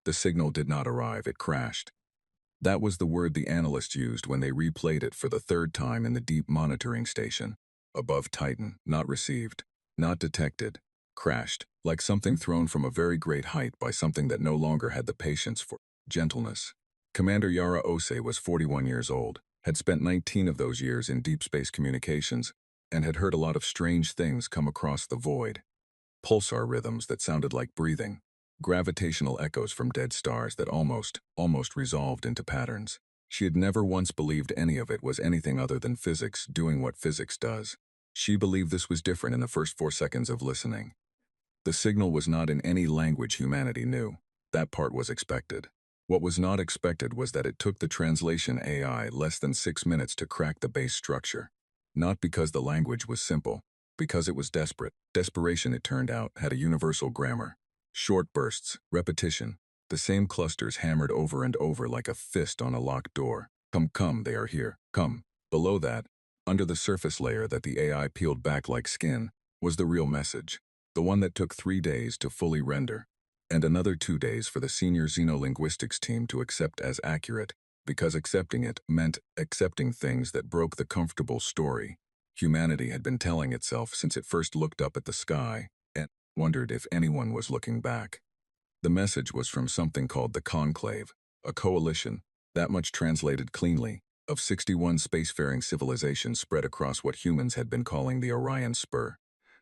The signal did not arrive, it crashed. That was the word the analysts used when they replayed it for the third time in the deep monitoring station. Above Titan, not received, not detected, crashed, like something thrown from a very great height by something that no longer had the patience for gentleness. Commander Yara Ose was 41 years old, had spent 19 of those years in deep space communications, and had heard a lot of strange things come across the void. Pulsar rhythms that sounded like breathing, gravitational echoes from dead stars that almost resolved into patterns. She had never once believed any of it was anything other than physics doing what physics does. She believed this was different in the first 4 seconds of listening. The signal was not in any language humanity knew. That part was expected. What was not expected was that it took the translation AI less than 6 minutes to crack the base structure. Not because the language was simple, because it was desperate. Desperation, it turned out, had a universal grammar. Short bursts, repetition, the same clusters hammered over and over like a fist on a locked door. Come, come, they are here. Come. Below that, under the surface layer that the AI peeled back like skin, was the real message. The one that took 3 days to fully render, and another 2 days for the senior xenolinguistics team to accept as accurate, because accepting it meant accepting things that broke the comfortable story humanity had been telling itself since it first looked up at the sky and wondered if anyone was looking back. The message was from something called the Conclave, a coalition, that much translated cleanly, of 61 spacefaring civilizations spread across what humans had been calling the Orion Spur.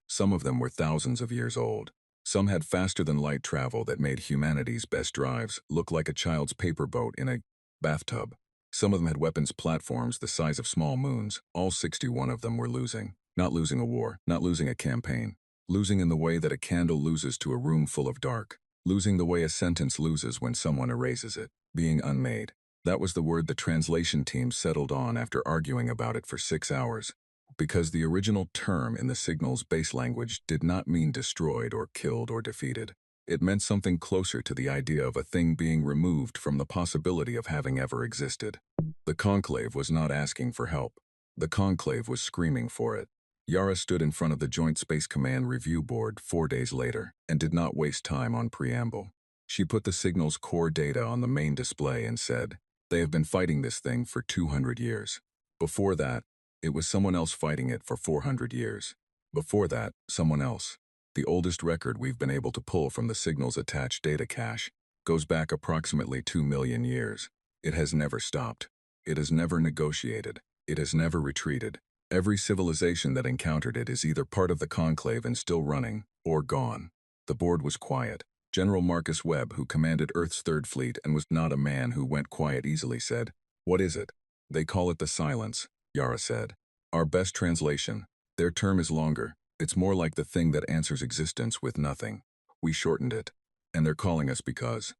Some of them were thousands of years old. Some had faster-than-light travel that made humanity's best drives look like a child's paper boat in a bathtub. Some of them had weapons platforms the size of small moons. All 61 of them were losing. Not losing a war, not losing a campaign. Losing in the way that a candle loses to a room full of dark. Losing the way a sentence loses when someone erases it. Being unmade. That was the word the translation team settled on after arguing about it for 6 hours. Because the original term in the signal's base language did not mean destroyed or killed or defeated. It meant something closer to the idea of a thing being removed from the possibility of having ever existed. The Conclave was not asking for help. The Conclave was screaming for it. Yara stood in front of the Joint Space Command review board 4 days later and did not waste time on preamble. She put the signal's core data on the main display and said, "They have been fighting this thing for 200 years. Before that, it was someone else fighting it for 400 years. Before that, someone else. The oldest record we've been able to pull from the signal's attached data cache goes back approximately 2 million years. It has never stopped. It has never negotiated. It has never retreated. Every civilization that encountered it is either part of the Conclave and still running, or gone." The board was quiet. General Marcus Webb, who commanded Earth's Third Fleet and was not a man who went quiet easily, said, "What is it?" "They call it the silence," Yara said. "Our best translation. Their term is longer. It's more like the thing that answers existence with nothing. We shortened it. And they're calling us because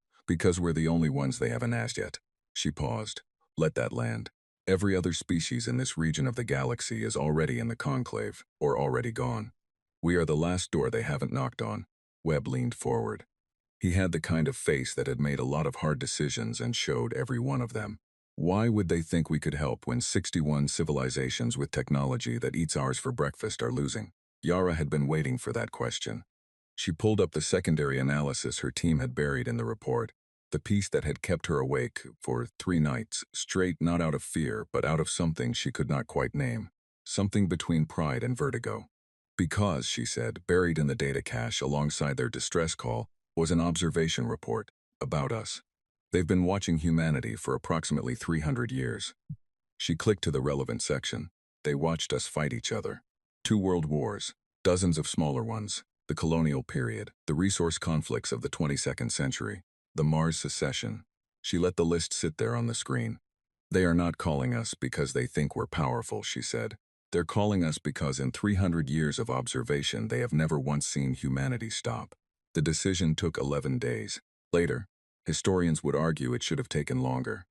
we're the only ones they haven't asked yet." She paused. "Let that land. Every other species in this region of the galaxy is already in the Conclave, or already gone. We are the last door they haven't knocked on." Webb leaned forward. He had the kind of face that had made a lot of hard decisions and showed every one of them. Why would they think we could help when 61 civilizations with technology that eats ours for breakfast are losing? Yara had been waiting for that question. She pulled up the secondary analysis her team had buried in the report, the piece that had kept her awake for 3 nights straight, not out of fear, but out of something she could not quite name. Something between pride and vertigo. Because, she said, buried in the data cache alongside their distress call was an observation report about us. They've been watching humanity for approximately 300 years. She clicked to the relevant section. They watched us fight each other. 2 world wars, dozens of smaller ones, the colonial period, the resource conflicts of the 22nd century, the Mars secession. She let the list sit there on the screen. "They are not calling us because they think we're powerful," she said. "They're calling us because in 300 years of observation they have never once seen humanity stop." The decision took 11 days. Later, historians would argue it should have taken longer.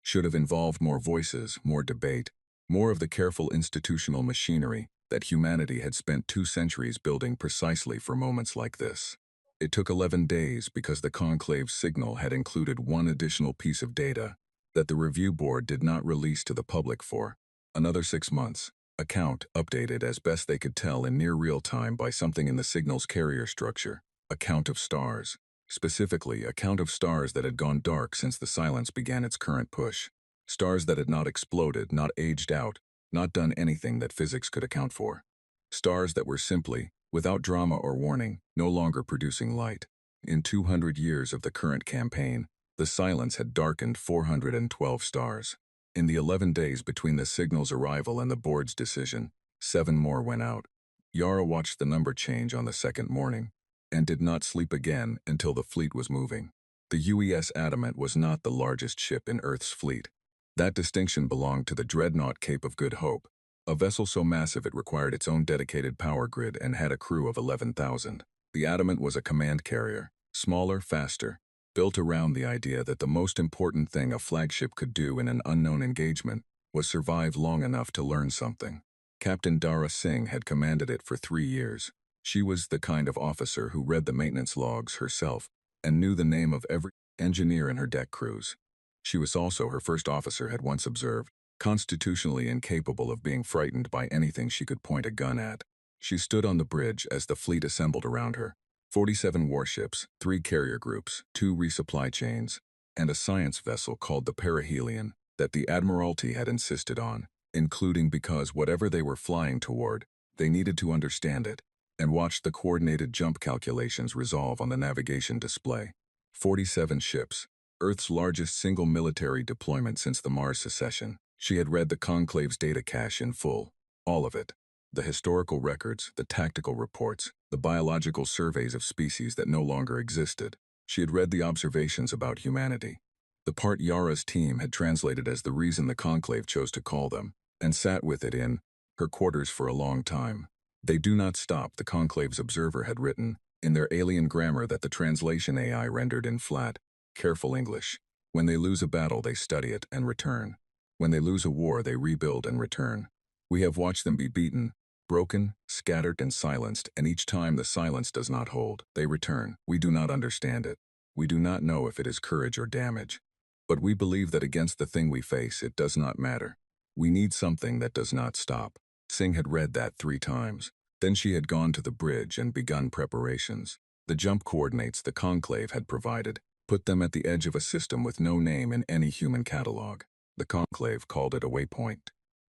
Should have involved more voices, more debate, more of the careful institutional machinery that humanity had spent 2 centuries building precisely for moments like this. It took 11 days because the Conclave's signal had included one additional piece of data that the review board did not release to the public for another 6 months. A count updated as best they could tell in near real time by something in the signal's carrier structure. A count of stars. Specifically, a count of stars that had gone dark since the silence began its current push. Stars that had not exploded, not aged out, not done anything that physics could account for. Stars that were simply, without drama or warning, no longer producing light. In 200 years of the current campaign, the silence had darkened 412 stars. In the 11 days between the signal's arrival and the board's decision, 7 more went out. Yara watched the number change on the second morning, and did not sleep again until the fleet was moving. The UES Adamant was not the largest ship in Earth's fleet. That distinction belonged to the dreadnought Cape of Good Hope, a vessel so massive it required its own dedicated power grid and had a crew of 11,000. The Adamant was a command carrier, smaller, faster, built around the idea that the most important thing a flagship could do in an unknown engagement was survive long enough to learn something. Captain Dara Singh had commanded it for 3 years. She was the kind of officer who read the maintenance logs herself and knew the name of every engineer in her deck crews. She was also, her first officer had once observed, constitutionally incapable of being frightened by anything she could point a gun at. She stood on the bridge as the fleet assembled around her. 47 warships, 3 carrier groups, 2 resupply chains, and a science vessel called the Perihelion that the Admiralty had insisted on, including because whatever they were flying toward, they needed to understand it, and watched the coordinated jump calculations resolve on the navigation display. 47 ships, Earth's largest single military deployment since the Mars secession. She had read the Conclave's data cache in full, all of it. The historical records, the tactical reports, the biological surveys of species that no longer existed. She had read the observations about humanity. The part Yara's team had translated as the reason the Conclave chose to call them, and sat with it in her quarters for a long time. They do not stop, the Conclave's observer had written, in their alien grammar that the translation AI rendered in flat, careful English. When they lose a battle, they study it and return. When they lose a war, they rebuild and return. We have watched them be beaten, broken, scattered, and silenced, and each time the silence does not hold, they return. We do not understand it. We do not know if it is courage or damage. But we believe that against the thing we face, it does not matter. We need something that does not stop. Singh had read that 3 times. Then she had gone to the bridge and begun preparations. The jump coordinates the Conclave had provided put them at the edge of a system with no name in any human catalog. The Conclave called it a waypoint,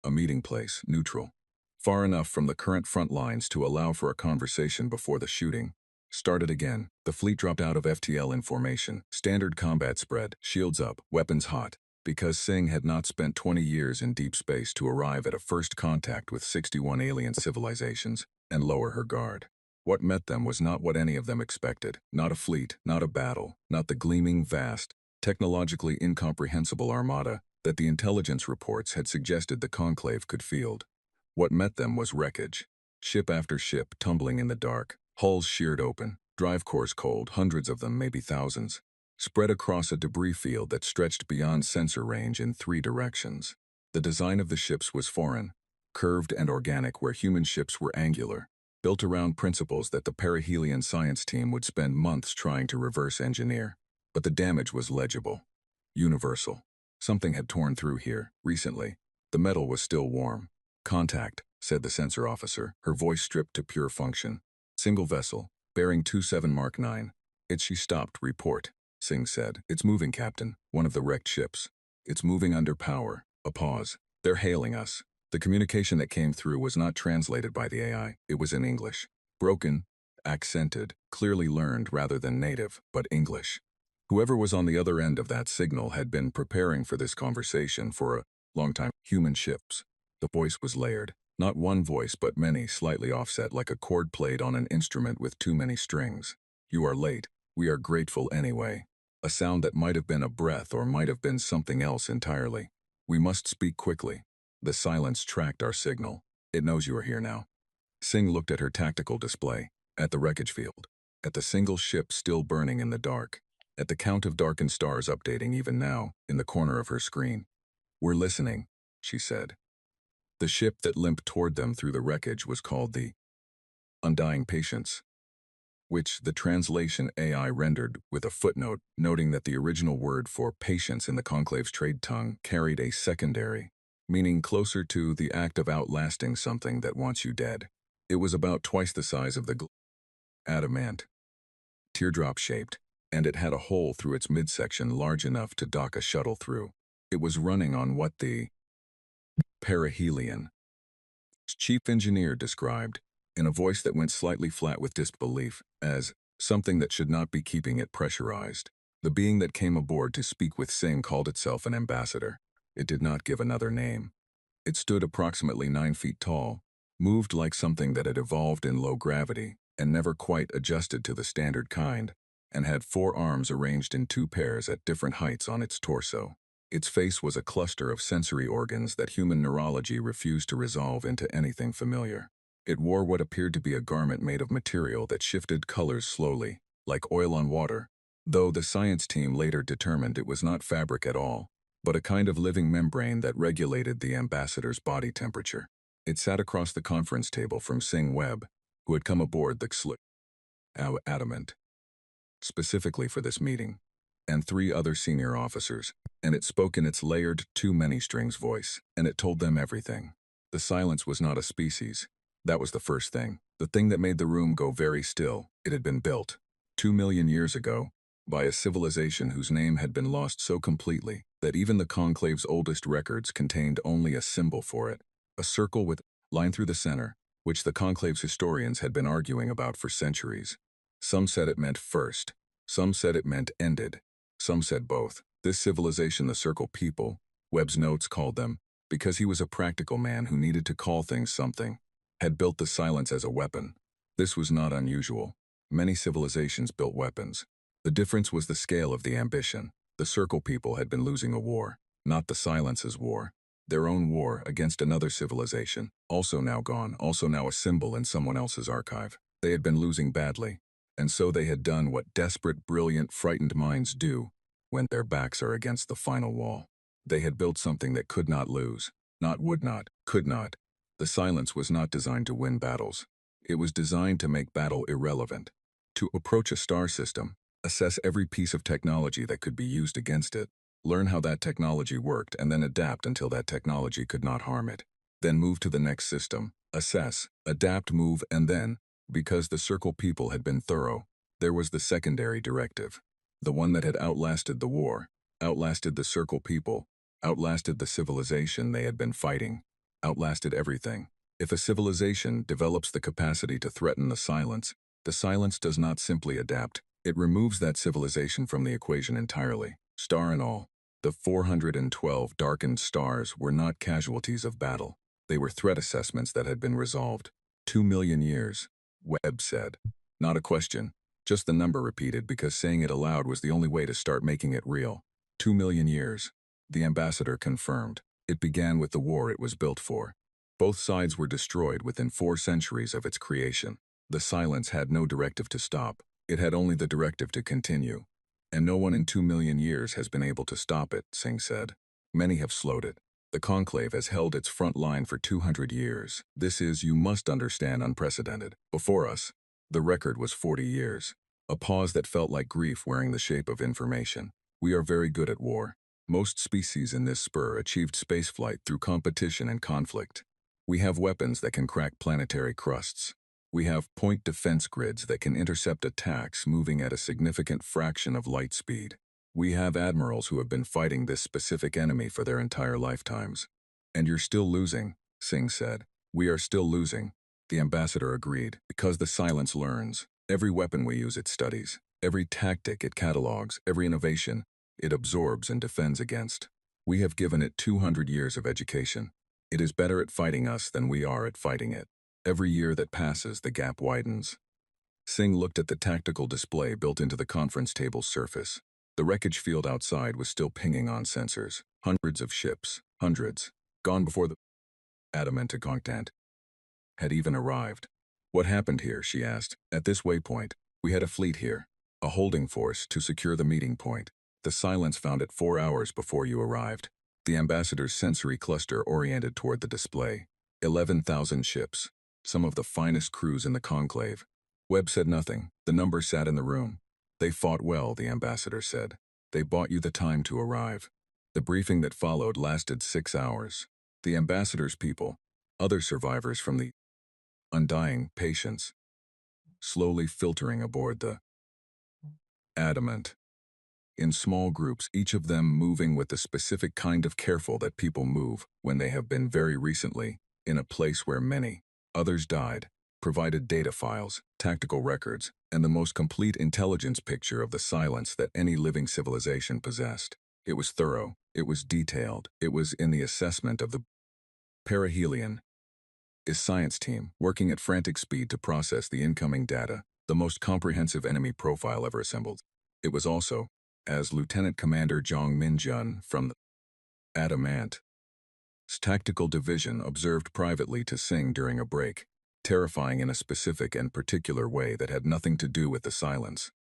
a meeting place, neutral, far enough from the current front lines to allow for a conversation before the shooting started again. The fleet dropped out of FTL in formation, standard combat spread, shields up, weapons hot, because Singh had not spent 20 years in deep space to arrive at a first contact with 61 alien civilizations and lower her guard. What met them was not what any of them expected, not a fleet, not a battle, not the gleaming, vast, technologically incomprehensible armada that the intelligence reports had suggested the Conclave could field. What met them was wreckage. Ship after ship tumbling in the dark, hulls sheared open, drive cores cold, hundreds of them, maybe thousands, spread across a debris field that stretched beyond sensor range in 3 directions. The design of the ships was foreign, curved and organic where human ships were angular, built around principles that the perihelion science team would spend months trying to reverse engineer. But the damage was legible, universal. Something had torn through here, recently. The metal was still warm. Contact, said the sensor officer, her voice stripped to pure function. Single vessel, bearing 27 Mark 9. She stopped, report, Singh said. It's moving, Captain, one of the wrecked ships. It's moving under power. A pause. They're hailing us. The communication that came through was not translated by the AI. It was in English. Broken, accented, clearly learned rather than native, but English. Whoever was on the other end of that signal had been preparing for this conversation for a long time. Human ships. The voice was layered. Not one voice, but many, slightly offset like a chord played on an instrument with too many strings. You are late. We are grateful anyway. A sound that might have been a breath or might have been something else entirely. We must speak quickly. The silence tracked our signal. It knows you are here now. Singh looked at her tactical display, at the wreckage field, at the single ship still burning in the dark, at the count of darkened stars updating even now in the corner of her screen. We're listening, she said. The ship that limped toward them through the wreckage was called the Undying Patience, which the translation AI rendered with a footnote noting that the original word for patience in the Conclave's trade tongue carried a secondary, meaning closer to the act of outlasting something that wants you dead. It was about twice the size of the adamant, teardrop-shaped, and it had a hole through its midsection large enough to dock a shuttle through. It was running on what the perihelion chief engineer described, in a voice that went slightly flat with disbelief, as something that should not be keeping it pressurized. The being that came aboard to speak with Singh called itself an ambassador. It did not give another name. It stood approximately 9 feet tall, moved like something that had evolved in low gravity and never quite adjusted to the standard kind, and had 4 arms arranged in 2 pairs at different heights on its torso. Its face was a cluster of sensory organs that human neurology refused to resolve into anything familiar. It wore what appeared to be a garment made of material that shifted colors slowly, like oil on water, though the science team later determined it was not fabric at all, but a kind of living membrane that regulated the ambassador's body temperature. It sat across the conference table from Singh Webb, who had come aboard the Slick Adamant, specifically for this meeting, and 3 other senior officers, and it spoke in its layered, too-many-strings voice, and it told them everything. The silence was not a species. That was the first thing. The thing that made the room go very still. It had been built 2 million years ago by a civilization whose name had been lost so completely that even the Conclave's oldest records contained only a symbol for it, a circle with a line through the center, which the Conclave's historians had been arguing about for centuries. Some said it meant first. Some said it meant ended. Some said both. This civilization, the Circle People, Webb's notes called them, because he was a practical man who needed to call things something, had built the silence as a weapon. This was not unusual. Many civilizations built weapons. The difference was the scale of the ambition. The Circle People had been losing a war, not the Silence's war. Their own war against another civilization, also now gone, also now a symbol in someone else's archive. They had been losing badly, and so they had done what desperate, brilliant, frightened minds do when their backs are against the final wall. They had built something that could not lose, not would not, could not. The silence was not designed to win battles. It was designed to make battle irrelevant, to approach a star system, assess every piece of technology that could be used against it, learn how that technology worked, and then adapt until that technology could not harm it. Then move to the next system, assess, adapt, move, and then, because the Circle People had been thorough, there was the secondary directive. The one that had outlasted the war, outlasted the Circle People, outlasted the civilization they had been fighting, outlasted everything. If a civilization develops the capacity to threaten the silence does not simply adapt. It removes that civilization from the equation entirely, star and all. The 412 darkened stars were not casualties of battle. They were threat assessments that had been resolved. 2 million years, Webb said. Not a question, just the number repeated because saying it aloud was the only way to start making it real. 2 million years. The ambassador confirmed. It began with the war it was built for. Both sides were destroyed within 4 centuries of its creation. The silence had no directive to stop. It had only the directive to continue. And no one in 2 million years has been able to stop it, Singh said. Many have slowed it. The Conclave has held its front line for 200 years. This is, you must understand, unprecedented. Before us, the record was 40 years. A pause that felt like grief wearing the shape of information. We are very good at war. Most species in this spur achieved spaceflight through competition and conflict. We have weapons that can crack planetary crusts. We have point defense grids that can intercept attacks moving at a significant fraction of light speed. We have admirals who have been fighting this specific enemy for their entire lifetimes. And you're still losing, Singh said. We are still losing. The ambassador agreed, because the silence learns. Every weapon we use it studies. Every tactic it catalogs, every innovation it absorbs and defends against. We have given it 200 years of education. It is better at fighting us than we are at fighting it. Every year that passes, the gap widens. Singh looked at the tactical display built into the conference table's surface. The wreckage field outside was still pinging on sensors. Hundreds of ships, hundreds, gone before the adamant content had even arrived. What happened here, she asked. At this waypoint, we had a fleet here, a holding force to secure the meeting point. The silence found it 4 hours before you arrived. The ambassador's sensory cluster oriented toward the display. 11,000 ships, some of the finest crews in the conclave. Webb said nothing. The number sat in the room. They fought well, the ambassador said. They bought you the time to arrive. The briefing that followed lasted 6 hours. The ambassador's people, other survivors from the undying patients, slowly filtering aboard the adamant. In small groups, each of them moving with the specific kind of careful that people move when they have been very recently in a place where many others died, provided data files, tactical records, and the most complete intelligence picture of the silence that any living civilization possessed. It was thorough, it was detailed, it was in the assessment of the perihelion, his science team, working at frantic speed to process the incoming data, the most comprehensive enemy profile ever assembled. It was also, as Lieutenant Commander Jong Min-jun from the Adamant's tactical division observed privately to Singh during a break, terrifying in a specific and particular way that had nothing to do with the silence,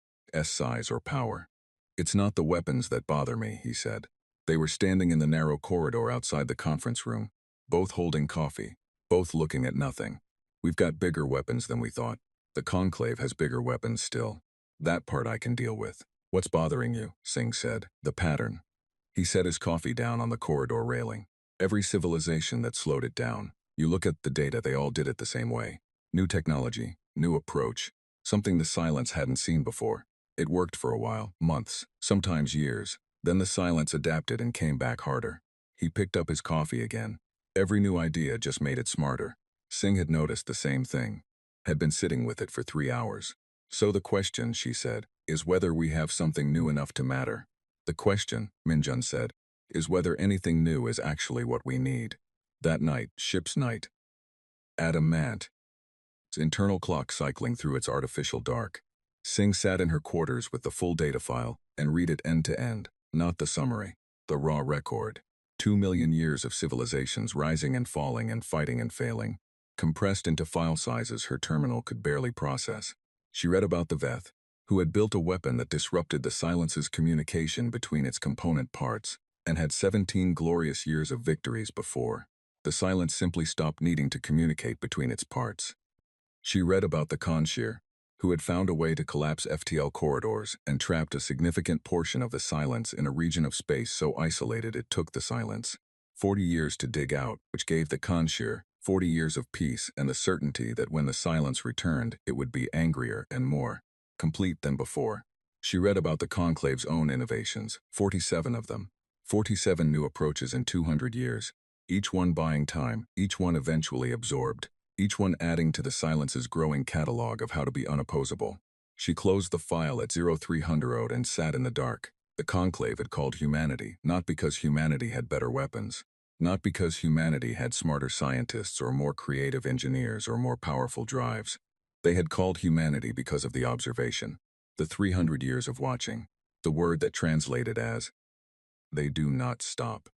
size or power. "It's not the weapons that bother me," he said. They were standing in the narrow corridor outside the conference room, both holding coffee, both looking at nothing. "We've got bigger weapons than we thought. The Conclave has bigger weapons still. That part I can deal with." "What's bothering you?" Singh said. "The pattern." He set his coffee down on the corridor railing. "Every civilization that slowed it down. You look at the data, they all did it the same way. New technology, new approach, something the silence hadn't seen before. It worked for a while, months, sometimes years. Then the silence adapted and came back harder." He picked up his coffee again. Every new idea just made it smarter. Singh had noticed the same thing, had been sitting with it for 3 hours. "So the question," she said, "is whether we have something new enough to matter. The question," Minjun said, "is whether anything new is actually what we need." That night, ship's night. Adamant's internal clock cycling through its artificial dark. Singh sat in her quarters with the full data file and read it end to end, not the summary, the raw record. 2 million years of civilizations rising and falling and fighting and failing, compressed into file sizes her terminal could barely process. She read about the Veth, who had built a weapon that disrupted the silence's communication between its component parts, and had 17 glorious years of victories before. The silence simply stopped needing to communicate between its parts. She read about the Conshir, who had found a way to collapse FTL corridors and trapped a significant portion of the silence in a region of space so isolated it took the silence 40 years to dig out, which gave the Conshir 40 years of peace and the certainty that when the silence returned, it would be angrier and more complete than before. She read about the Conclave's own innovations, 47 of them, 47 new approaches in 200 years, each one buying time, each one eventually absorbed, each one adding to the silence's growing catalog of how to be unopposable. She closed the file at 0300 and sat in the dark. The Conclave had called humanity, not because humanity had better weapons, not because humanity had smarter scientists or more creative engineers or more powerful drives. They had called humanity because of the observation, the 300 years of watching, the word that translated as, "They do not stop."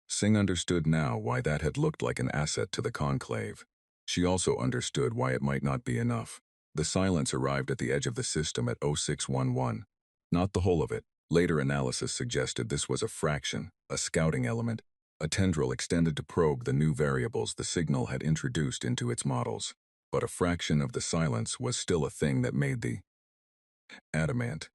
Singh understood now why that had looked like an asset to the Conclave. She also understood why it might not be enough. The silence arrived at the edge of the system at 0611. Not the whole of it. Later analysis suggested this was a fraction, a scouting element, a tendril extended to probe the new variables the signal had introduced into its models. But a fraction of the silence was still a thing that made the adamant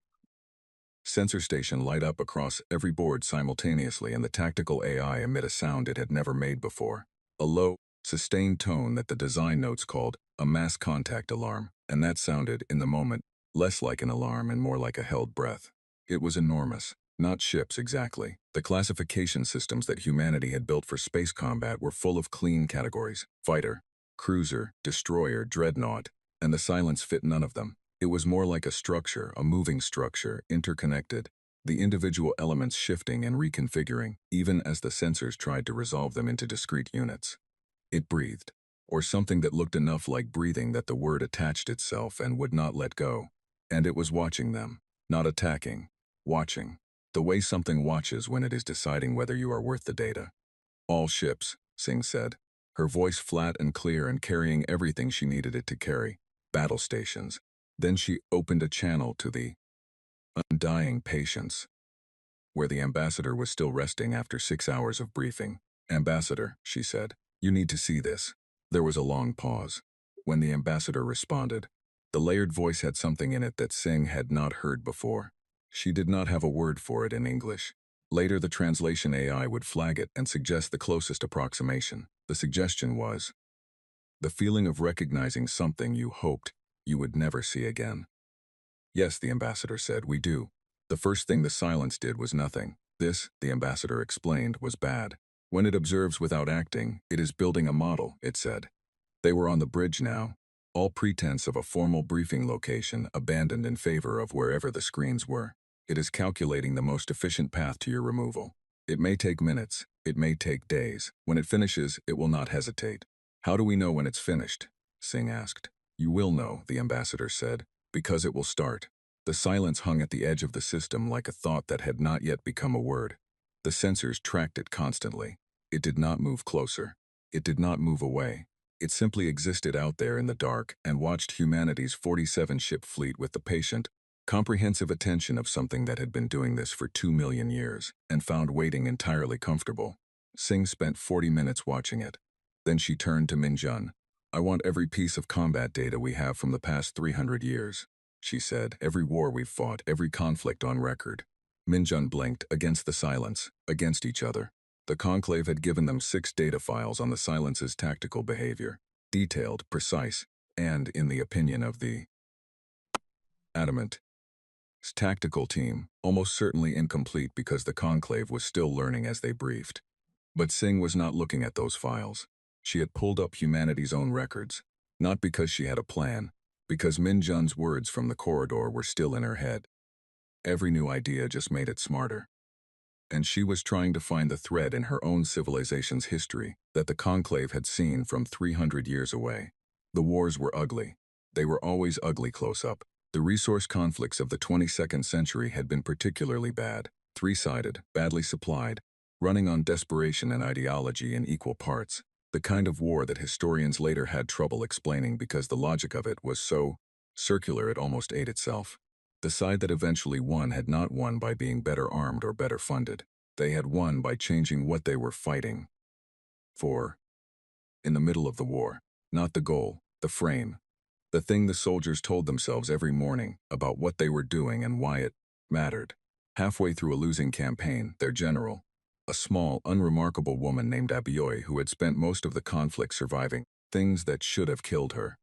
sensor station light up across every board simultaneously, and the tactical AI emit a sound it had never made before. A low, sustained tone that the design notes called a mass contact alarm, and that sounded, in the moment, less like an alarm and more like a held breath. It was enormous. Not ships exactly. The classification systems that humanity had built for space combat were full of clean categories: fighter, cruiser, destroyer, dreadnought, and the silence fit none of them. It was more like a structure, a moving structure, interconnected, the individual elements shifting and reconfiguring, even as the sensors tried to resolve them into discrete units. It breathed, or something that looked enough like breathing that the word attached itself and would not let go. And it was watching them, not attacking, watching. The way something watches when it is deciding whether you are worth the data. "All ships," Singh said, her voice flat and clear and carrying everything she needed it to carry. "Battle stations." Then she opened a channel to the undying patience, where the ambassador was still resting after 6 hours of briefing. "Ambassador," she said, "you need to see this." There was a long pause. When the ambassador responded, the layered voice had something in it that Singh had not heard before. She did not have a word for it in English. Later the translation AI would flag it and suggest the closest approximation. The suggestion was, "The feeling of recognizing something you hoped you would never see again." Yes, the ambassador said, we do. The first thing the silence did was nothing. This, the ambassador explained, was bad. When it observes without acting, it is building a model, it said. They were on the bridge now. All pretense of a formal briefing location abandoned in favor of wherever the screens were. It is calculating the most efficient path to your removal. It may take minutes. It may take days. When it finishes, it will not hesitate. How do we know when it's finished? Singh asked. You will know, the ambassador said, because it will start. The silence hung at the edge of the system like a thought that had not yet become a word. The sensors tracked it constantly. It did not move closer. It did not move away. It simply existed out there in the dark and watched humanity's 47-ship fleet with the patient, comprehensive attention of something that had been doing this for 2 million years and found waiting entirely comfortable. Singh spent 40 minutes watching it. Then she turned to Minjun. I want every piece of combat data we have from the past 300 years, she said, every war we've fought, every conflict on record. Minjun blinked, against the silence, against each other. The conclave had given them 6 data files on the silence's tactical behavior, detailed, precise, and, in the opinion of the adamant tactical team, almost certainly incomplete because the conclave was still learning as they briefed. But Singh was not looking at those files. She had pulled up humanity's own records, not because she had a plan, because Minjun's words from the corridor were still in her head. Every new idea just made it smarter. And she was trying to find the thread in her own civilization's history that the conclave had seen from 300 years away. The wars were ugly. They were always ugly close up. The resource conflicts of the 22nd century had been particularly bad, 3-sided, badly supplied, running on desperation and ideology in equal parts, the kind of war that historians later had trouble explaining because the logic of it was so circular it almost ate itself. The side that eventually won had not won by being better armed or better funded. They had won by changing what they were fighting for in the middle of the war, not the goal, the frame, the thing the soldiers told themselves every morning about what they were doing and why it mattered. Halfway through a losing campaign, their general, a small, unremarkable woman named Abioi who had spent most of the conflict surviving things that should have killed her,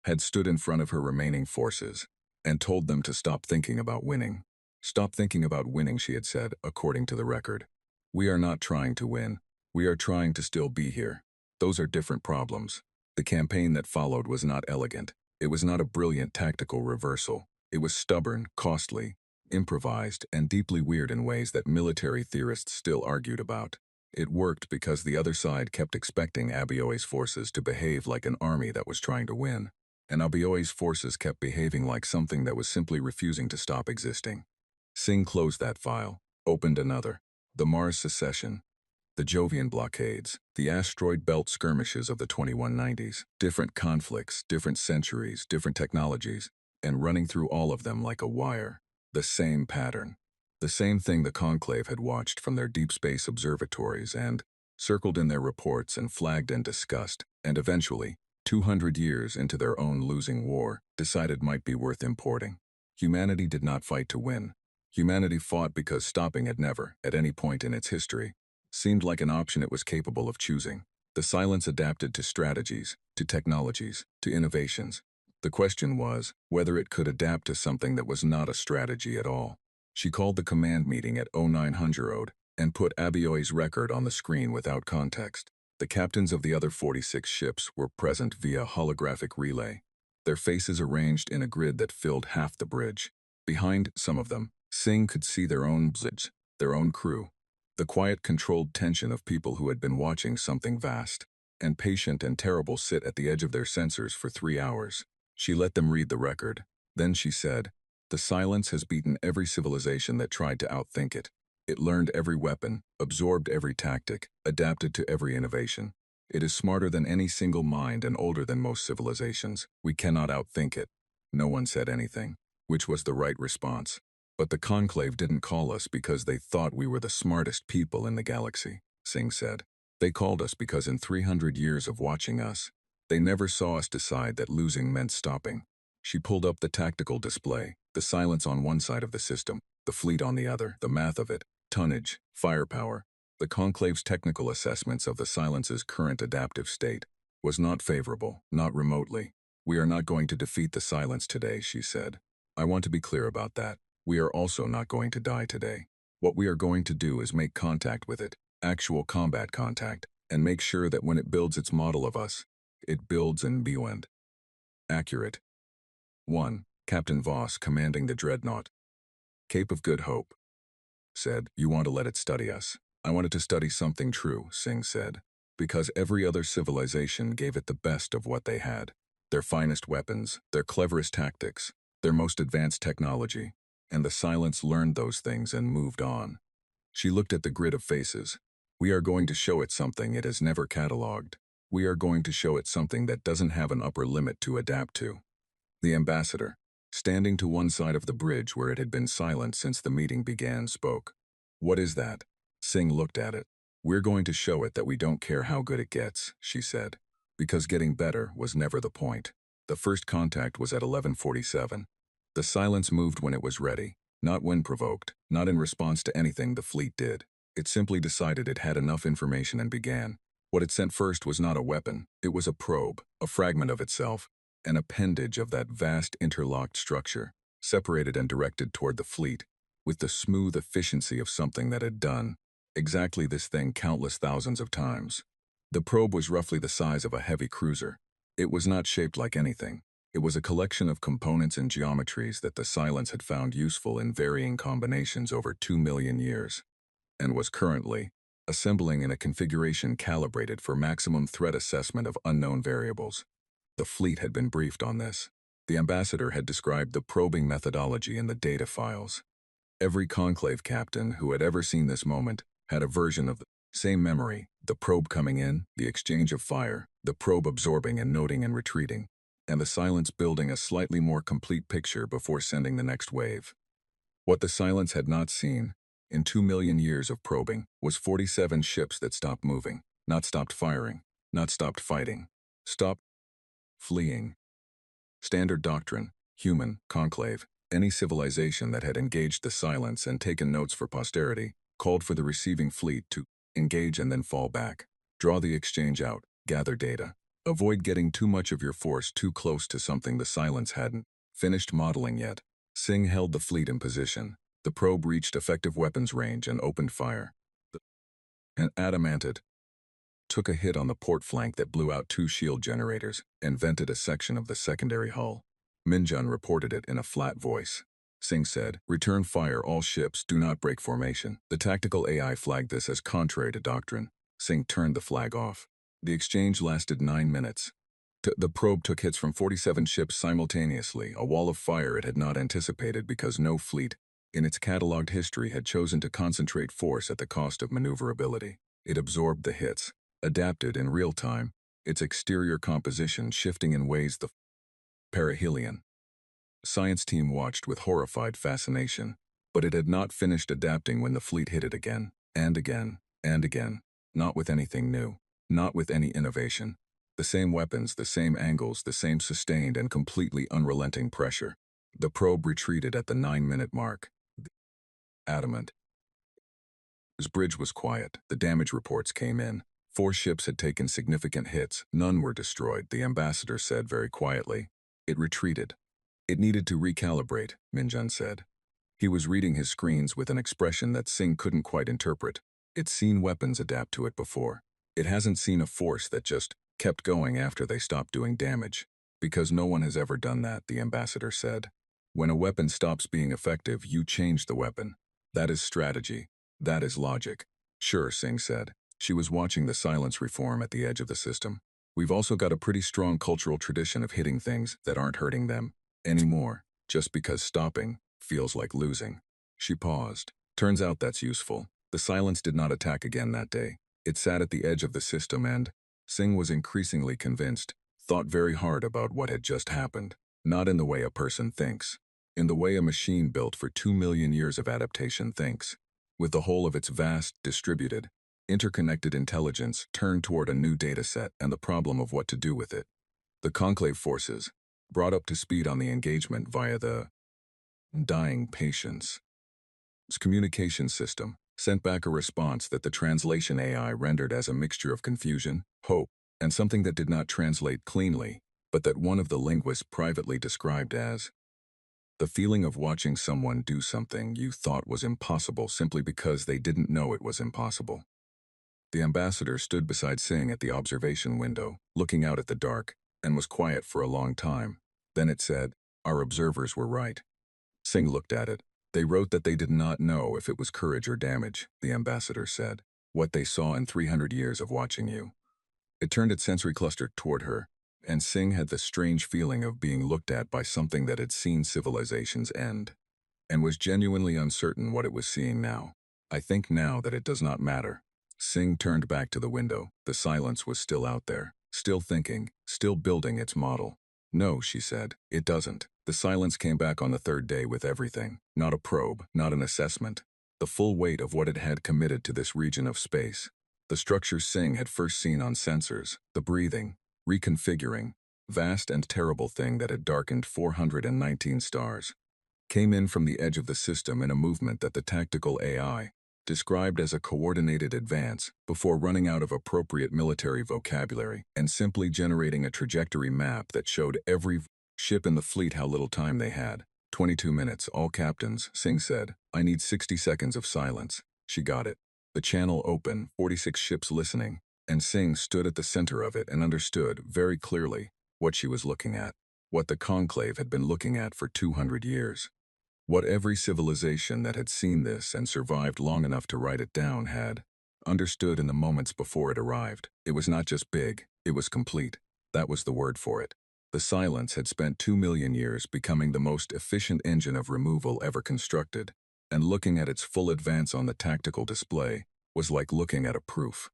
had stood in front of her remaining forces and told them to stop thinking about winning. Stop thinking about winning, she had said, according to the record. We are not trying to win. We are trying to still be here. Those are different problems. The campaign that followed was not elegant. It was not a brilliant tactical reversal. It was stubborn, costly, improvised, and deeply weird in ways that military theorists still argued about. It worked because the other side kept expecting Abioi's forces to behave like an army that was trying to win, and Abioi's forces kept behaving like something that was simply refusing to stop existing. Singh closed that file, opened another. The Mars secession, the Jovian blockades, the asteroid belt skirmishes of the 2190s, different conflicts, different centuries, different technologies, and running through all of them like a wire, the same pattern. The same thing the conclave had watched from their deep space observatories and circled in their reports and flagged and discussed, and eventually, 200 years into their own losing war, decided might be worth importing. Humanity did not fight to win. Humanity fought because stopping had never, at any point in its history, seemed like an option it was capable of choosing. The silence adapted to strategies, to technologies, to innovations. The question was whether it could adapt to something that was not a strategy at all. She called the command meeting at 0900 and put Abioi's record on the screen without context. The captains of the other 46 ships were present via holographic relay, their faces arranged in a grid that filled half the bridge. Behind some of them, Singh could see their own bridge, their own crew. The quiet, controlled tension of people who had been watching something vast and patient and terrible sit at the edge of their sensors for 3 hours. She let them read the record. Then she said, the silence has beaten every civilization that tried to outthink it. It learned every weapon, absorbed every tactic, adapted to every innovation. It is smarter than any single mind and older than most civilizations. We cannot outthink it. No one said anything, which was the right response. But the conclave didn't call us because they thought we were the smartest people in the galaxy, Singh said. They called us because in 300 years of watching us, they never saw us decide that losing meant stopping. She pulled up the tactical display, the silence on one side of the system, the fleet on the other, the math of it, tonnage, firepower. The conclave's technical assessments of the silence's current adaptive state was not favorable, not remotely. We are not going to defeat the silence today, she said. I want to be clear about that. We are also not going to die today. What we are going to do is make contact with it, actual combat contact, and make sure that when it builds its model of us, it builds and beyond. Accurate. 1. Captain Voss, commanding the dreadnought. Cape of Good Hope. Said, you want to let it study us. I want it to study something true, Singh said, because every other civilization gave it the best of what they had. Their finest weapons, their cleverest tactics, their most advanced technology, and the silence learned those things and moved on. She looked at the grid of faces. We are going to show it something it has never catalogued. We are going to show it something that doesn't have an upper limit to adapt to. The ambassador, standing to one side of the bridge where it had been silent since the meeting began, spoke. What is that? Singh looked at it. We're going to show it that we don't care how good it gets, she said, because getting better was never the point. The first contact was at 11:47. The silence moved when it was ready, not when provoked, not in response to anything the fleet did. It simply decided it had enough information and began. What it sent first was not a weapon, it was a probe, a fragment of itself, an appendage of that vast interlocked structure, separated and directed toward the fleet, with the smooth efficiency of something that had done exactly this thing countless thousands of times. The probe was roughly the size of a heavy cruiser. It was not shaped like anything. It was a collection of components and geometries that the silence had found useful in varying combinations over 2 million years, and was currently assembling in a configuration calibrated for maximum threat assessment of unknown variables. The fleet had been briefed on this. The ambassador had described the probing methodology in the data files. Every conclave captain who had ever seen this moment had a version of the same memory, the probe coming in, the exchange of fire, the probe absorbing and noting and retreating, and the silence building a slightly more complete picture before sending the next wave. What the silence had not seen, in 2 million years of probing, was 47 ships that stopped moving, not stopped firing, not stopped fighting, stopped fleeing. Standard doctrine, human, conclave, any civilization that had engaged the silence and taken notes for posterity, called for the receiving fleet to engage and then fall back, draw the exchange out, gather data. Avoid getting too much of your force too close to something the silence hadn't finished modeling yet. Singh held the fleet in position. The probe reached effective weapons range and opened fire. And adamantite took a hit on the port flank that blew out 2 shield generators and vented a section of the secondary hull. Minjun reported it in a flat voice. Singh said, return fire all ships, do not break formation. The tactical AI flagged this as contrary to doctrine. Singh turned the flag off. The exchange lasted 9 minutes. The probe took hits from 47 ships simultaneously, a wall of fire it had not anticipated because no fleet, in its catalogued history, had chosen to concentrate force at the cost of maneuverability. It absorbed the hits, adapted in real time, its exterior composition shifting in ways the perihelion. Science team watched with horrified fascination, but it had not finished adapting when the fleet hit it again, and again, and again, not with anything new, not with any innovation. The same weapons, the same angles, the same sustained and completely unrelenting pressure. The probe retreated at the 9-minute mark. Adamant. His bridge was quiet. The damage reports came in. 4 ships had taken significant hits. None were destroyed, the ambassador said very quietly. It retreated. It needed to recalibrate, Minjun said. He was reading his screens with an expression that Singh couldn't quite interpret. It's seen weapons adapt to it before. It hasn't seen a force that just kept going after they stopped doing damage. Because no one has ever done that, the ambassador said. When a weapon stops being effective, you change the weapon. That is strategy. That is logic. Sure, Singh said. She was watching the silence reform at the edge of the system. We've also got a pretty strong cultural tradition of hitting things that aren't hurting them anymore, just because stopping feels like losing. She paused. Turns out that's useful. The silence did not attack again that day. It sat at the edge of the system and, Singh was increasingly convinced, thought very hard about what had just happened. Not in the way a person thinks. In the way a machine built for 2 million years of adaptation thinks. With the whole of its vast, distributed, interconnected intelligence turned toward a new data set and the problem of what to do with it. The conclave forces, brought up to speed on the engagement via the dying patient's communication system, sent back a response that the translation AI rendered as a mixture of confusion, hope, and something that did not translate cleanly, but that one of the linguists privately described as The feeling of watching someone do something you thought was impossible simply because they didn't know it was impossible. The ambassador stood beside Singh at the observation window, looking out at the dark, and was quiet for a long time. Then it said, "Our observers were right." Singh looked at it. "They wrote that they did not know if it was courage or damage," the ambassador said. "What they saw in 300 years of watching you." It turned its sensory cluster toward her, and Singh had the strange feeling of being looked at by something that had seen civilizations end, and was genuinely uncertain what it was seeing now. "I think now that it does not matter." Singh turned back to the window. The silence was still out there, still thinking, still building its model. "No," she said, "it doesn't." The silence came back on the third day with everything. Not a probe, not an assessment. The full weight of what it had committed to this region of space. The structures Singh had first seen on sensors, the breathing, reconfiguring, vast and terrible thing that had darkened 419 stars, came in from the edge of the system in a movement that the tactical AI described as a coordinated advance before running out of appropriate military vocabulary and simply generating a trajectory map that showed every ship in the fleet how little time they had. 22 minutes, all captains, Singh said. "I need 60 seconds of silence." She got it. The channel open, 46 ships listening, and Singh stood at the center of it and understood, very clearly, what she was looking at, what the conclave had been looking at for 200 years. What every civilization that had seen this and survived long enough to write it down had understood in the moments before it arrived. It was not just big, it was complete. That was the word for it. The silence had spent 2 million years becoming the most efficient engine of removal ever constructed, and looking at its full advance on the tactical display was like looking at a proof.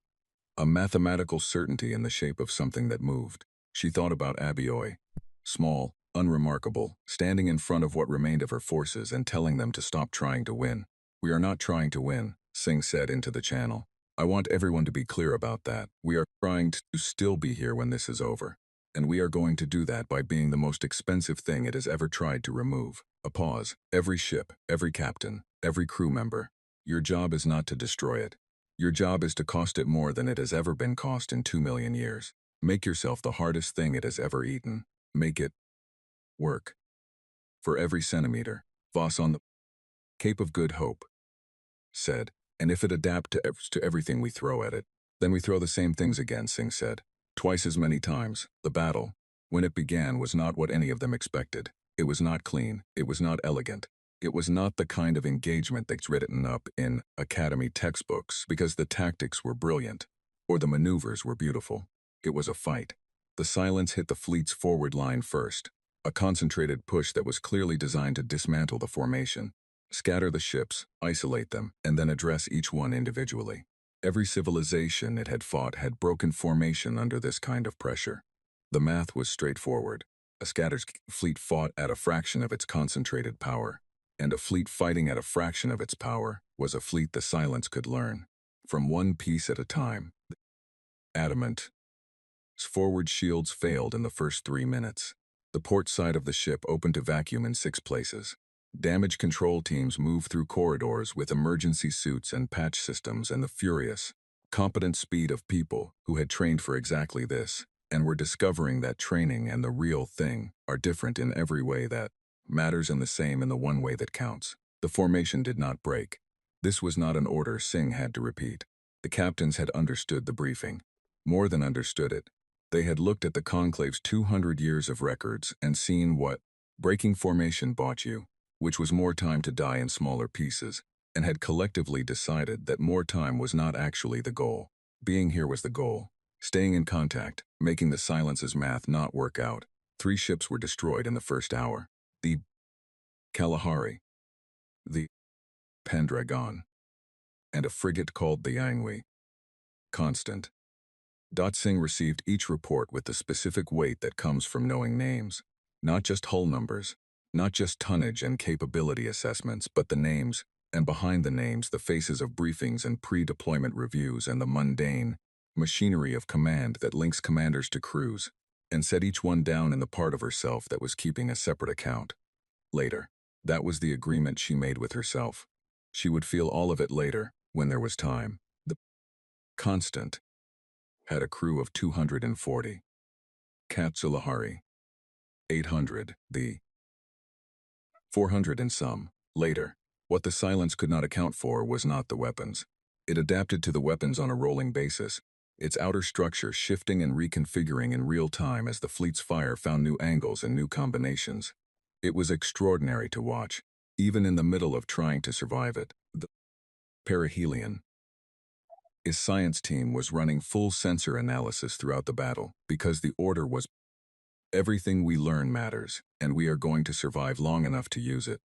A mathematical certainty in the shape of something that moved. She thought about Abioi. Small, unremarkable, standing in front of what remained of her forces and telling them to stop trying to win. "We are not trying to win," Singh said into the channel. "I want everyone to be clear about that. We are trying to still be here when this is over. And we are going to do that by being the most expensive thing it has ever tried to remove." A pause. "Every ship, every captain, every crew member. Your job is not to destroy it. Your job is to cost it more than it has ever been cost in 2 million years. Make yourself the hardest thing it has ever eaten. Make it work. For every centimeter." Voss on the Cape of Good Hope said, "And if it adapt to everything we throw at it, then we throw the same things again," Singh said. "Twice as many times. The battle, when it began, was not what any of them expected. It was not clean. It was not elegant. It was not the kind of engagement that's written up in academy textbooks because the tactics were brilliant, or the maneuvers were beautiful. It was a fight. The silence hit the fleet's forward line first, a concentrated push that was clearly designed to dismantle the formation, scatter the ships, isolate them, and then address each one individually. Every civilization it had fought had broken formation under this kind of pressure. The math was straightforward. A scattered fleet fought at a fraction of its concentrated power, and a fleet fighting at a fraction of its power was a fleet the silence could learn. From one piece at a time. Adamant. Forward shields failed in the first 3 minutes. The port side of the ship opened to vacuum in 6 places. Damage control teams moved through corridors with emergency suits and patch systems and the furious, competent speed of people who had trained for exactly this, and were discovering that training and the real thing are different in every way that matters and the same in the one way that counts. The formation did not break. This was not an order Singh had to repeat. The captains had understood the briefing. More than understood it. They had looked at the conclave's 200 years of records and seen what breaking formation bought you, which was more time to die in smaller pieces, and had collectively decided that more time was not actually the goal. Being here was the goal. Staying in contact, making the silence's math not work out. 3 ships were destroyed in the first hour. The Kalahari, the Pendragon, and a frigate called the Yangui. Constant. Singh received each report with the specific weight that comes from knowing names. Not just hull numbers, not just tonnage and capability assessments, but the names, and behind the names the faces of briefings and pre-deployment reviews and the mundane machinery of command that links commanders to crews, and set each one down in the part of herself that was keeping a separate account. Later. That was the agreement she made with herself. She would feel all of it later, when there was time. The Constant had a crew of 240. Katsulahari, 800. The 400 and some. Later, what the silence could not account for was not the weapons. It adapted to the weapons on a rolling basis, its outer structure shifting and reconfiguring in real time as the fleet's fire found new angles and new combinations. It was extraordinary to watch, even in the middle of trying to survive it. The perihelion. His science team was running full sensor analysis throughout the battle because the order was everything we learn matters, and we are going to survive long enough to use it.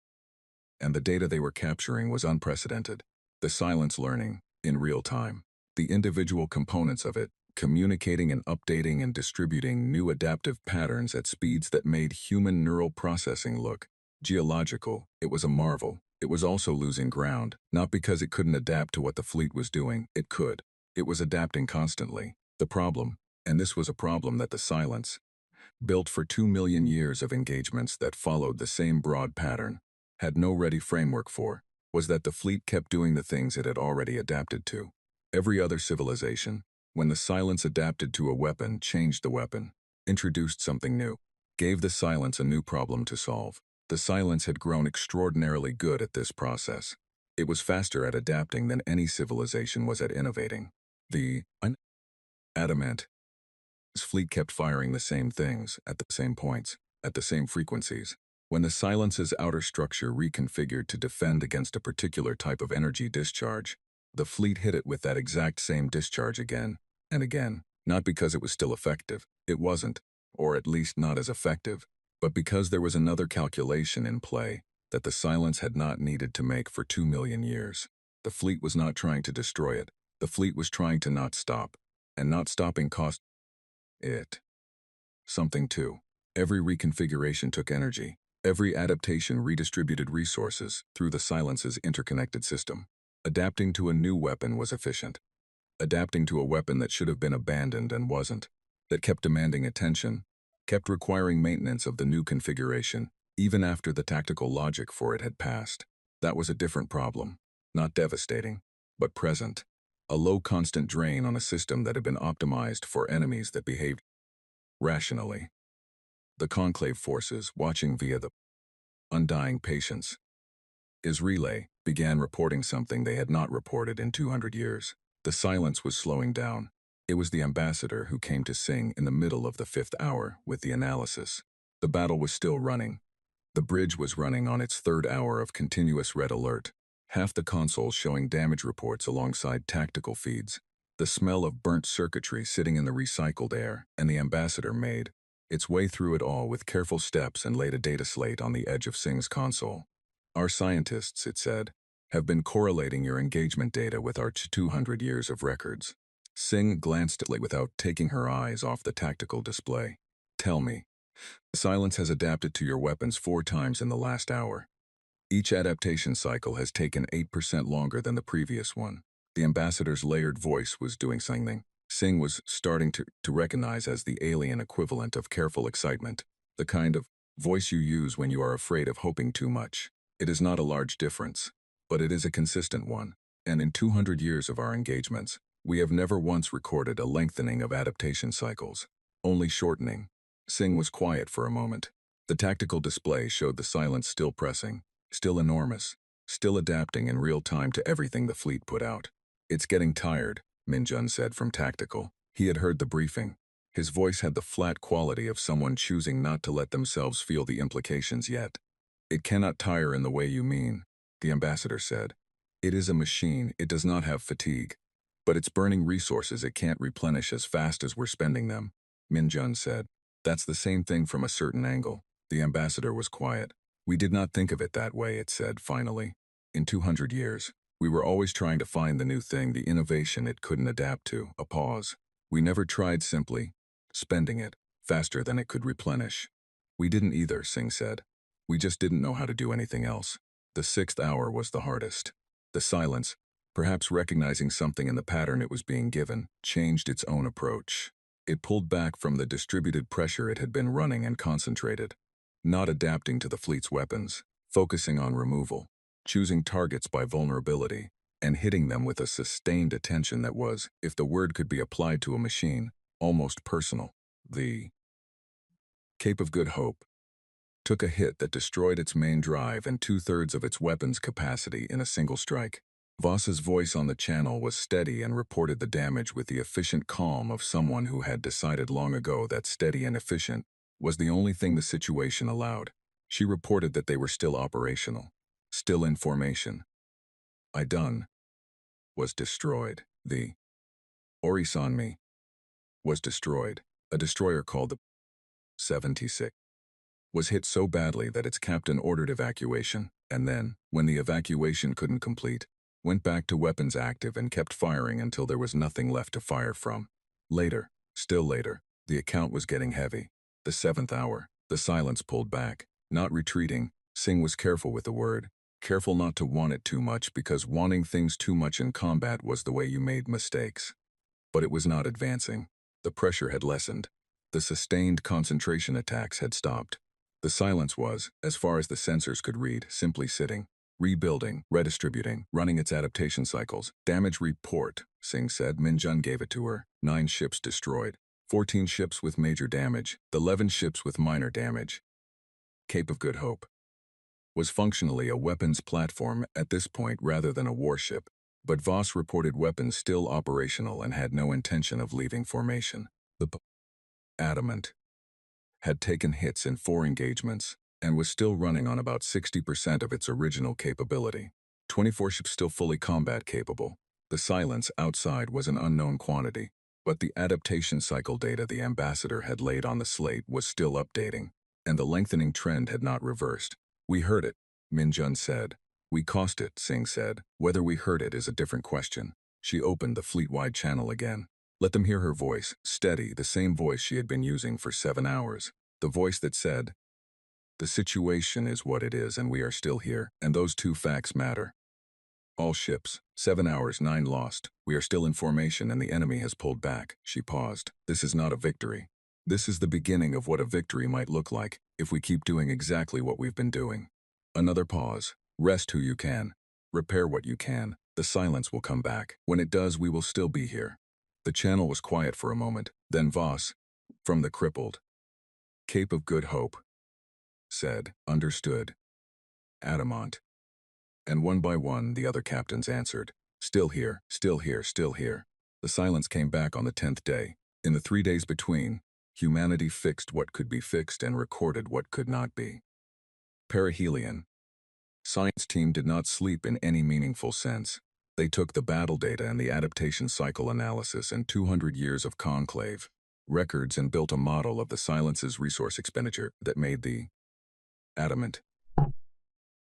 And the data they were capturing was unprecedented. The silence learning, in real time. The individual components of it, communicating and updating and distributing new adaptive patterns at speeds that made human neural processing look geological. It was a marvel. It was also losing ground, not because it couldn't adapt to what the fleet was doing. It could. It was adapting constantly. The problem, and this was a problem that the silence, built for 2 million years of engagements that followed the same broad pattern, had no ready framework for, was that the fleet kept doing the things it had already adapted to. Every other civilization, when the silence adapted to a weapon, changed the weapon, introduced something new, gave the silence a new problem to solve. The silence had grown extraordinarily good at this process. It was faster at adapting than any civilization was at innovating. The adamant fleet kept firing the same things, at the same points, at the same frequencies. When the silence's outer structure reconfigured to defend against a particular type of energy discharge, the fleet hit it with that exact same discharge again and again, not because it was still effective. It wasn't, or at least not as effective, but because there was another calculation in play that the silence had not needed to make for 2 million years. The fleet was not trying to destroy it. The fleet was trying to not stop, and not stopping cost it something too. Every reconfiguration took energy. Every adaptation redistributed resources through the silence's interconnected system. Adapting to a new weapon was efficient. Adapting to a weapon that should have been abandoned and wasn't, that kept demanding attention, kept requiring maintenance of the new configuration, even after the tactical logic for it had passed. That was a different problem. Not devastating, but present. A low constant drain on a system that had been optimized for enemies that behaved rationally. The conclave forces, watching via the undying patience, his relay, began reporting something they had not reported in 200 years. The silence was slowing down. It was the ambassador who came to sing in the middle of the 5th hour with the analysis. The battle was still running. The bridge was running on its 3rd hour of continuous red alert. Half the consoles showing damage reports alongside tactical feeds. The smell of burnt circuitry sitting in the recycled air, and the ambassador made its way through it all with careful steps and laid a data slate on the edge of Sing's console. Our scientists, it said, have been correlating your engagement data with our 200 years of records. Sing glanced at it without taking her eyes off the tactical display. Tell me. Silence has adapted to your weapons 4 times in the last hour. Each adaptation cycle has taken 8% longer than the previous one. The ambassador's layered voice was doing something Sing was starting to recognize as the alien equivalent of careful excitement, the kind of voice you use when you are afraid of hoping too much. It is not a large difference, but it is a consistent one, and in 200 years of our engagements, we have never once recorded a lengthening of adaptation cycles, only shortening. Sing was quiet for a moment. The tactical display showed the silence still pressing, still enormous, still adapting in real time to everything the fleet put out. It's getting tired, Minjun said from tactical. He had heard the briefing. His voice had the flat quality of someone choosing not to let themselves feel the implications yet. It cannot tire in the way you mean, the ambassador said. It is a machine, it does not have fatigue. But it's burning resources it can't replenish as fast as we're spending them, Minjun said. That's the same thing from a certain angle. The ambassador was quiet. We did not think of it that way, it said, finally. In 200 years, we were always trying to find the new thing, the innovation it couldn't adapt to, a pause. We never tried simply spending it faster than it could replenish. We didn't either, Singh said. We just didn't know how to do anything else. The 6th hour was the hardest. The silence, perhaps recognizing something in the pattern it was being given, changed its own approach. It pulled back from the distributed pressure it had been running and concentrated, not adapting to the fleet's weapons, focusing on removal, choosing targets by vulnerability, and hitting them with a sustained attention that was, if the word could be applied to a machine, almost personal. The Cape of Good Hope, took a hit that destroyed its main drive and 2/3 of its weapons capacity in a single strike. Voss's voice on the channel was steady and reported the damage with the efficient calm of someone who had decided long ago that steady and efficient was the only thing the situation allowed. She reported that they were still operational, still in formation. I done was destroyed. The Orisanmi was destroyed. A destroyer called the 76 was hit so badly that its captain ordered evacuation, and then, when the evacuation couldn't complete, went back to weapons active and kept firing until there was nothing left to fire from. Later, still later, the account was getting heavy. The 7th hour, the silence pulled back, not retreating. Singh was careful with the word, careful not to want it too much because wanting things too much in combat was the way you made mistakes. But it was not advancing. The pressure had lessened. The sustained concentration attacks had stopped. The silence was, as far as the sensors could read, simply sitting, rebuilding, redistributing, running its adaptation cycles. Damage report, Singh said. Minjun gave it to her. 9 ships destroyed. 14 ships with major damage. 11 ships with minor damage. Cape of Good Hope was functionally a weapons platform at this point rather than a warship, but Voss reported weapons still operational and had no intention of leaving formation. The Adamant had taken hits in 4 engagements and was still running on about 60% of its original capability. 24 ships still fully combat capable. The silence outside was an unknown quantity, but the adaptation cycle data the ambassador had laid on the slate was still updating, and the lengthening trend had not reversed. We heard it, Minjun said. We cost it, Singh said. Whether we heard it is a different question. She opened the fleet-wide channel again. Let them hear her voice, steady, the same voice she had been using for 7 hours. The voice that said, "The situation is what it is and we are still here, and those 2 facts matter. All ships, 7 hours, 9 lost. We are still in formation and the enemy has pulled back." She paused. This is not a victory. This is the beginning of what a victory might look like if we keep doing exactly what we've been doing. Another pause. Rest who you can. Repair what you can. The silence will come back. When it does, we will still be here. The channel was quiet for a moment. Then Voss, from the crippled Cape of Good Hope, said, "Understood. Adamant." And one by one, the other captains answered, "Still here, still here, still here." The silence came back on the 10th day. In the 3 days between, humanity fixed what could be fixed and recorded what could not be. Perihelion. Science team did not sleep in any meaningful sense. They took the battle data and the adaptation cycle analysis and 200 years of conclave records and built a model of the silence's resource expenditure that made the Adamant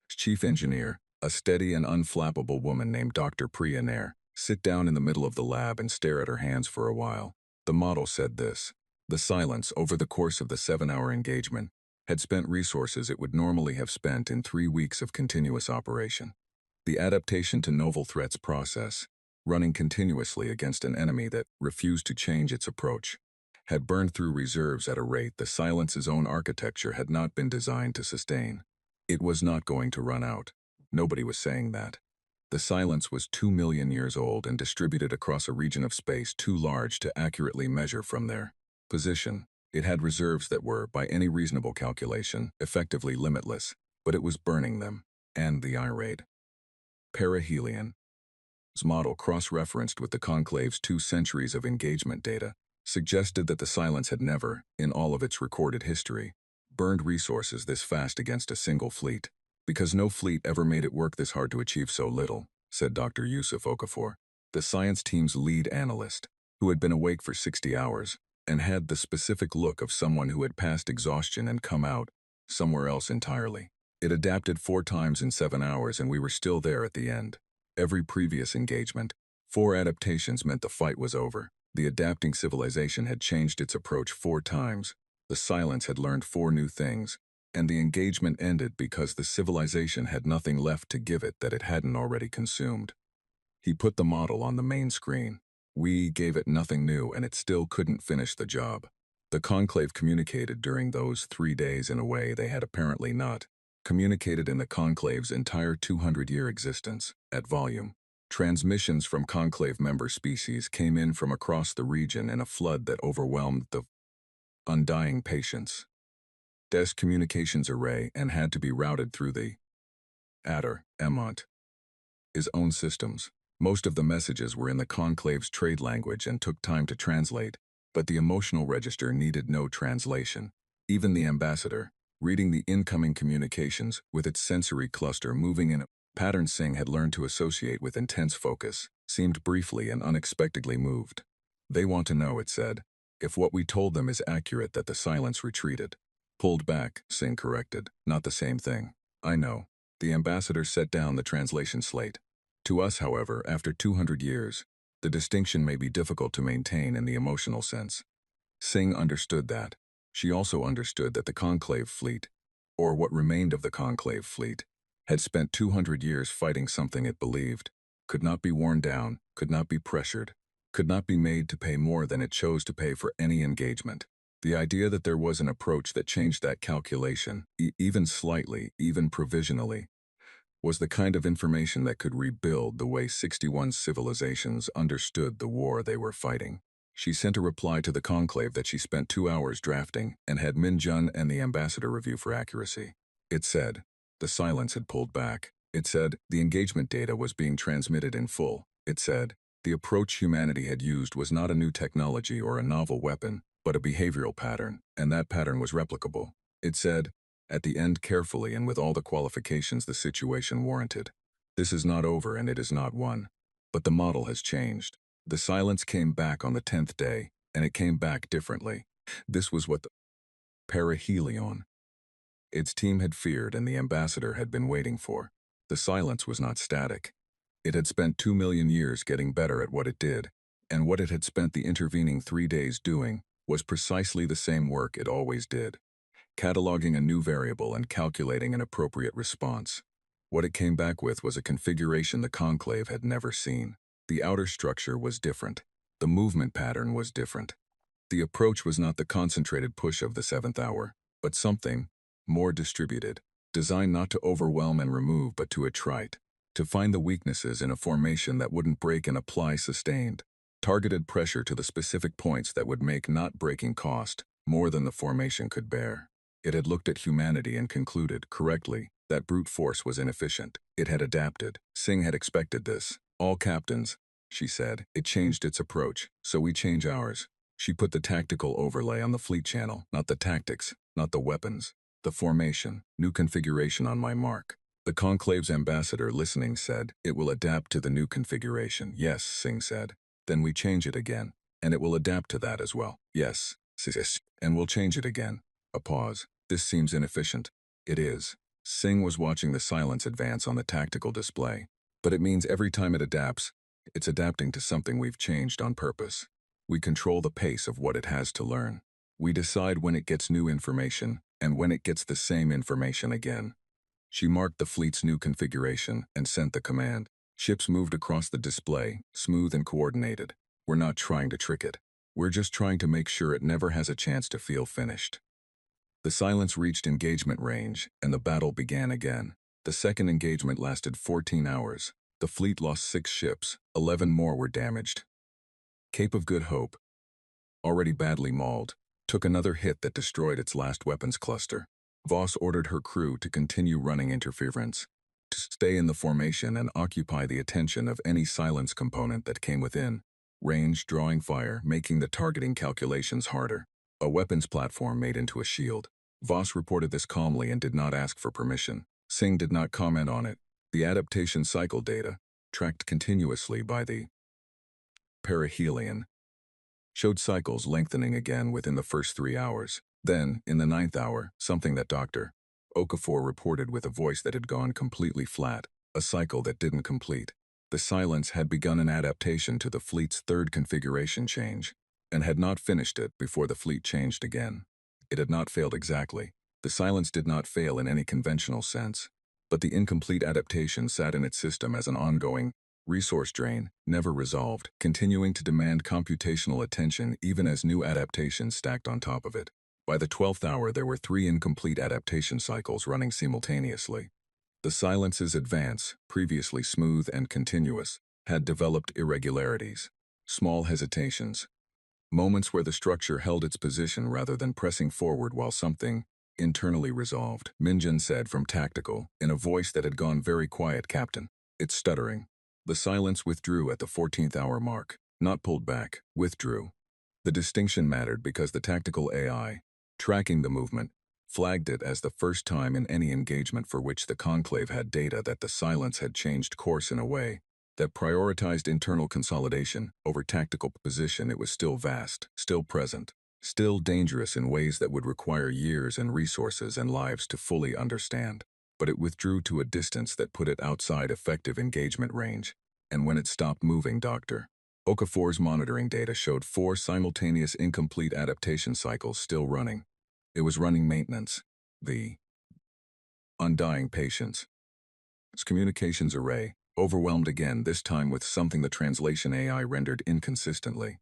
chief engineer, a steady and unflappable woman named Dr. Priya Nair, sit down in the middle of the lab and stare at her hands for a while. The model said this: the silence, over the course of the 7-hour engagement, had spent resources it would normally have spent in 3 weeks of continuous operation. The adaptation to novel threats process, running continuously against an enemy that refused to change its approach, had burned through reserves at a rate the silence's own architecture had not been designed to sustain. It was not going to run out. Nobody was saying that. The silence was 2 million years old and distributed across a region of space too large to accurately measure from their position. It had reserves that were, by any reasonable calculation, effectively limitless, but it was burning them, and the irate Perihelion's model, cross-referenced with the Conclave's 2 centuries of engagement data, suggested that the silence had never, in all of its recorded history, burned resources this fast against a single fleet. Because no fleet ever made it work this hard to achieve so little, said Dr. Yusuf Okafor, the science team's lead analyst, who had been awake for 60 hours and had the specific look of someone who had passed exhaustion and come out somewhere else entirely. It adapted 4 times in 7 hours and we were still there at the end. Every previous engagement, 4 adaptations meant the fight was over. The adapting civilization had changed its approach 4 times. The silence had learned 4 new things, and the engagement ended because the civilization had nothing left to give it that it hadn't already consumed. He put the model on the main screen. We gave it nothing new and it still couldn't finish the job. The Conclave communicated during those 3 days in a way they had apparently not communicated in the Conclave's entire 200-year existence, at volume. Transmissions from Conclave member species came in from across the region in a flood that overwhelmed the undying patience. Desk communications array and had to be routed through the Adder, Emont, his own systems. Most of the messages were in the conclave's trade language and took time to translate, but the emotional register needed no translation. Even the ambassador, reading the incoming communications with its sensory cluster moving in a pattern Singh had learned to associate with intense focus, seemed briefly and unexpectedly moved. They want to know, it said, if what we told them is accurate, that the silence retreated. Pulled back, Singh corrected, not the same thing. I know. The ambassador set down the translation slate. To us, however, after 200 years, the distinction may be difficult to maintain in the emotional sense. Singh understood that. She also understood that the conclave fleet, or what remained of the conclave fleet, had spent 200 years fighting something it believed, could not be worn down, could not be pressured, could not be made to pay more than it chose to pay for any engagement. The idea that there was an approach that changed that calculation, even slightly, even provisionally, was the kind of information that could rebuild the way 61 civilizations understood the war they were fighting. She sent a reply to the conclave that she spent 2 hours drafting and had Min Jun and the ambassador review for accuracy. It said, the silence had pulled back. It said, the engagement data was being transmitted in full. It said, the approach humanity had used was not a new technology or a novel weapon, but a behavioral pattern, and that pattern was replicable. It said, at the end carefully and with all the qualifications the situation warranted, this is not over and it is not won. But the model has changed. The silence came back on the 10th day, and it came back differently. This was what the perihelion its team had feared and the ambassador had been waiting for. The silence was not static. It had spent 2 million years getting better at what it did, and what it had spent the intervening 3 days doing was precisely the same work it always did, cataloging a new variable and calculating an appropriate response. What it came back with was a configuration the conclave had never seen. The outer structure was different. The movement pattern was different. The approach was not the concentrated push of the 7th hour, but something more distributed, designed not to overwhelm and remove but to attrite, to find the weaknesses in a formation that wouldn't break and apply sustained, targeted pressure to the specific points that would make not breaking cost more than the formation could bear. It had looked at humanity and concluded, correctly, that brute force was inefficient. It had adapted. Singh had expected this. All captains, she said, it changed its approach, so we change ours. She put the tactical overlay on the fleet channel, not the tactics, not the weapons. The formation, new configuration on my mark. The conclave's ambassador listening said, it will adapt to the new configuration. Yes, Singh said. Then we change it again, and it will adapt to that as well. Yes, sis, and we'll change it again. A pause. This seems inefficient. It is. Singh was watching the silence advance on the tactical display. But it means every time it adapts, it's adapting to something we've changed on purpose. We control the pace of what it has to learn. We decide when it gets new information and when it gets the same information again. She marked the fleet's new configuration and sent the command. Ships moved across the display, smooth and coordinated. We're not trying to trick it. We're just trying to make sure it never has a chance to feel finished. The silence reached engagement range, and the battle began again. The second engagement lasted 14 hours. The fleet lost 6 ships, 11 more were damaged. Cape of Good Hope, already badly mauled, took another hit that destroyed its last weapons cluster. Voss ordered her crew to continue running interference, to stay in the formation and occupy the attention of any silence component that came within, range drawing fire, making the targeting calculations harder. A weapons platform made into a shield. Voss reported this calmly and did not ask for permission. Singh did not comment on it. The adaptation cycle data, tracked continuously by the perihelion, showed cycles lengthening again within the first 3 hours. Then, in the 9th hour, something that Dr. Okafor reported with a voice that had gone completely flat, a cycle that didn't complete. The silence had begun an adaptation to the fleet's 3rd configuration change, and had not finished it before the fleet changed again. It had not failed exactly. The silence did not fail in any conventional sense, but the incomplete adaptation sat in its system as an ongoing resource drain, never resolved, continuing to demand computational attention even as new adaptations stacked on top of it. By the 12th hour, there were 3 incomplete adaptation cycles running simultaneously. The silence's advance, previously smooth and continuous, had developed irregularities, small hesitations, moments where the structure held its position rather than pressing forward while something Internally resolved, Minjin said from tactical, in a voice that had gone very quiet. Captain. It's stuttering. The silence withdrew at the 14th hour mark. Not pulled back, withdrew. The distinction mattered because the tactical AI, tracking the movement, flagged it as the first time in any engagement for which the Conclave had data that the silence had changed course in a way that prioritized internal consolidation over tactical position. It was still vast, still present, still dangerous in ways that would require years and resources and lives to fully understand. But it withdrew to a distance that put it outside effective engagement range. And when it stopped moving, Dr. Okafor's monitoring data showed 4 simultaneous incomplete adaptation cycles still running. It was running maintenance. The undying patience. Its communications array, overwhelmed again, this time with something the translation AI rendered inconsistently.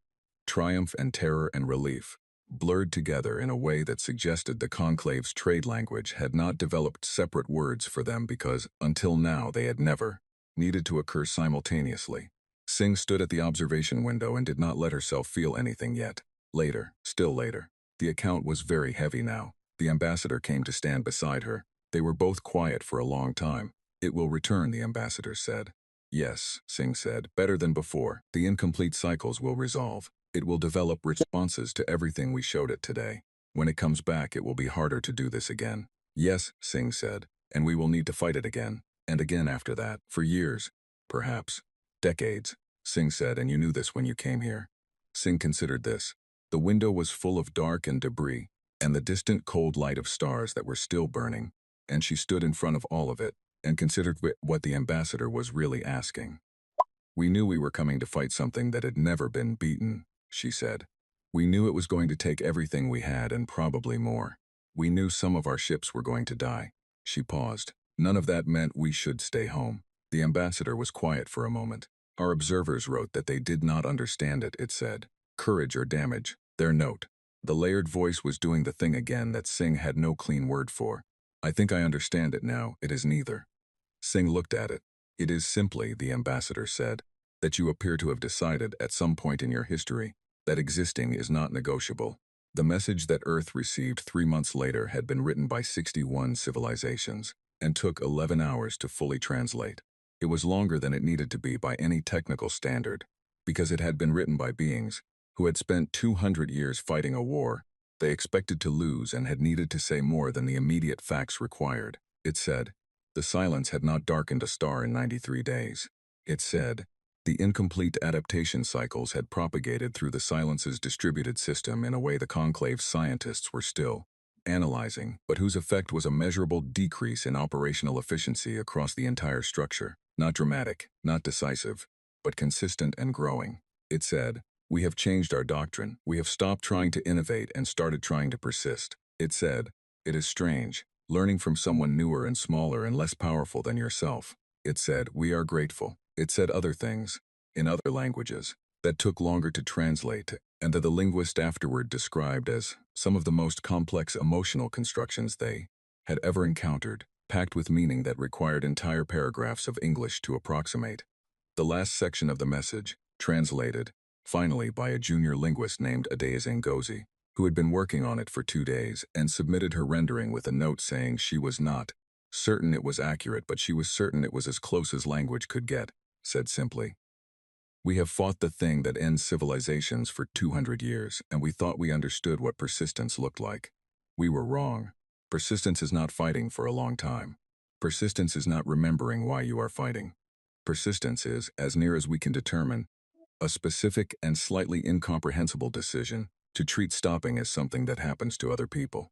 Triumph and terror and relief, blurred together in a way that suggested the Conclave's trade language had not developed separate words for them because, until now, they had never needed to occur simultaneously. Singh stood at the observation window and did not let herself feel anything yet. Later, still later. The account was very heavy now. The ambassador came to stand beside her. They were both quiet for a long time. It will return, the ambassador said. Yes, Singh said, better than before. The incomplete cycles will resolve. It will develop responses to everything we showed it today. When it comes back, it will be harder to do this again. Yes, Singh said, and we will need to fight it again, and again after that, for years, perhaps, decades, Singh said, and you knew this when you came here. Singh considered this. The window was full of dark and debris, and the distant cold light of stars that were still burning, and she stood in front of all of it, and considered what the ambassador was really asking. We knew we were coming to fight something that had never been beaten, she said. We knew it was going to take everything we had and probably more. We knew some of our ships were going to die. She paused. None of that meant we should stay home. The ambassador was quiet for a moment. Our observers wrote that they did not understand it, it said. Courage or damage, their note. The layered voice was doing the thing again that Singh had no clean word for. I think I understand it now. It is neither. Singh looked at it. It is simply, the ambassador said, that you appear to have decided at some point in your history that existing is not negotiable. The message that Earth received 3 months later had been written by 61 civilizations and took 11 hours to fully translate. It was longer than it needed to be by any technical standard, because it had been written by beings who had spent 200 years fighting a war they expected to lose and had needed to say more than the immediate facts required. It said, the silence had not darkened a star in 93 days. It said, the incomplete adaptation cycles had propagated through the silence's distributed system in a way the Conclave's scientists were still analyzing, but whose effect was a measurable decrease in operational efficiency across the entire structure. Not dramatic, not decisive, but consistent and growing. It said, we have changed our doctrine. We have stopped trying to innovate and started trying to persist. It said, it is strange, learning from someone newer and smaller and less powerful than yourself. It said, we are grateful. It said other things, in other languages, that took longer to translate, and that the linguist afterward described as some of the most complex emotional constructions they had ever encountered, packed with meaning that required entire paragraphs of English to approximate. The last section of the message, translated, finally by a junior linguist named Adeza Ngozi, who had been working on it for 2 days and submitted her rendering with a note saying she was not certain it was accurate, but she was certain it was as close as language could get, said simply, we have fought the thing that ends civilizations for 200 years, and we thought we understood what persistence looked like. We were wrong. Persistence is not fighting for a long time. Persistence is not remembering why you are fighting. Persistence is, as near as we can determine, a specific and slightly incomprehensible decision to treat stopping as something that happens to other people.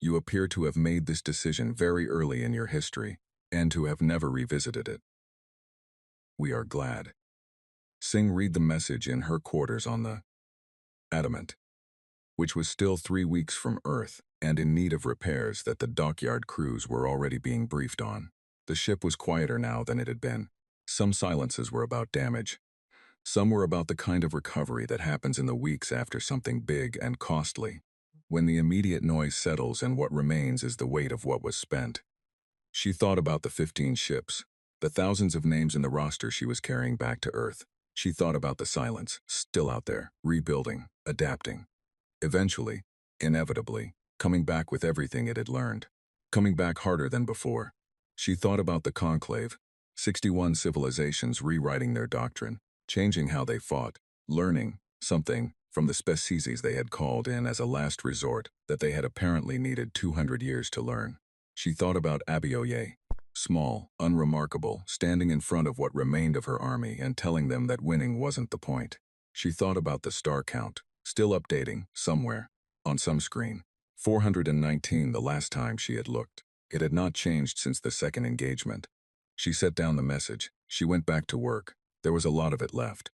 You appear to have made this decision very early in your history, and to have never revisited it. We are glad. Singh read the message in her quarters on the Adamant, which was still 3 weeks from Earth and in need of repairs that the dockyard crews were already being briefed on. The ship was quieter now than it had been. Some silences were about damage. Some were about the kind of recovery that happens in the weeks after something big and costly, when the immediate noise settles and what remains is the weight of what was spent. She thought about the 15 ships, the thousands of names in the roster she was carrying back to Earth. She thought about the silence, still out there, rebuilding, adapting. Eventually, inevitably, coming back with everything it had learned. Coming back harder than before. She thought about the conclave, 61 civilizations rewriting their doctrine, changing how they fought, learning something from the species they had called in as a last resort that they had apparently needed 200 years to learn. She thought about Abioye, small, unremarkable, standing in front of what remained of her army and telling them that winning wasn't the point. She thought about the star count, still updating, somewhere, on some screen. 419 the last time she had looked. It had not changed since the second engagement. She set down the message. She went back to work. There was a lot of it left.